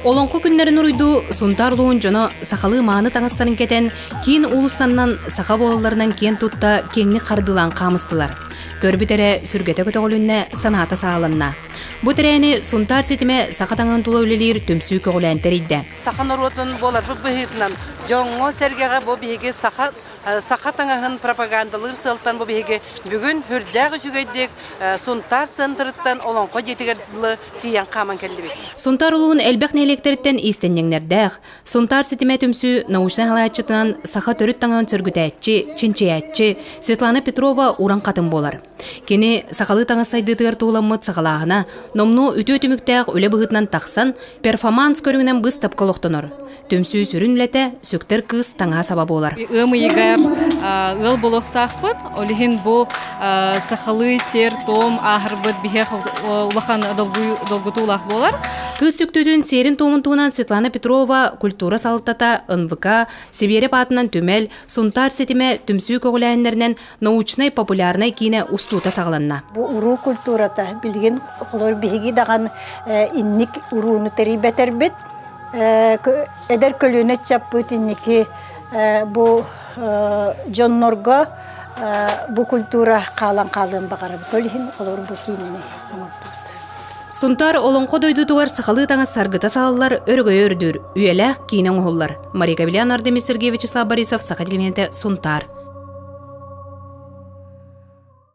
Олонқы күннерін ұрыйду сунтарлуын жоно сақалы маны таңыстарын кетен кейін улусаннан сақа болаларынан кен тұтта кеңні қардылан қамыстылар. Көрбітере сүргеті көтіғілінне саната сағаланна. Бұ тірәні сунтар сетіме сақа таңын тұлы өлелер түмсі көғіләнтер идді. Сақын ұротын болар бұл бұхетінен жоңғы сәргеға бұл бейге сақа таңағын пропагандалыр сылтан бұл бейге бүгін хүрдәғі жүгейдек сунтар центрыттан олонқы жетігерлі тиян қаман келді бек. Сунтар ұлуын әлбәқ нәлектеріттен истеннеңнердәғ. Сунтар сетіме түмсі научна халайчытынан сақа төріт таңын сүргітәтчі, чинчиятчі Светлана Петрова уран қатын болар. Кені сақалы таңы сайдытығыр туғыламыд сақалағына, номну үті өтіміктәғ өлі бұғытынан тақсан, перформанс көріңінен бұз тапқылықтыныр. Түмсі сүрін үләті сөктер қыз таңа сабабы олар. Өмі егер ұл болуқтақпыд, олығын бұл сақалы сер, том, ағырбыд, бігеқ ұлақан долгутулақ болар. Кыз сөктөдін серін томынтуынан Светлана Петрова культура салыттата НВК, Сибири патынан төмел, сунтар сетіме түмсі көғіләйіндерінен научнай популярнай кейіне устута сағыланна. Бұл ұру культурата білген қолыр бігі даған инник ұруыны тәрибетер бет. Эдер көліне чаппыт инники бұл жоннорға бұл культура қалан бағарып көлігін қолыр бұл кейініне ұмырды. Сунтар олонқо дойду тугар сақалы таңа саргыта салалар өргөй өрдүр, үйеләқ кейінен оғылар. Мария Кабелян, Артемий Сергеевич Борисов, Сақа Телементе, Сунтар.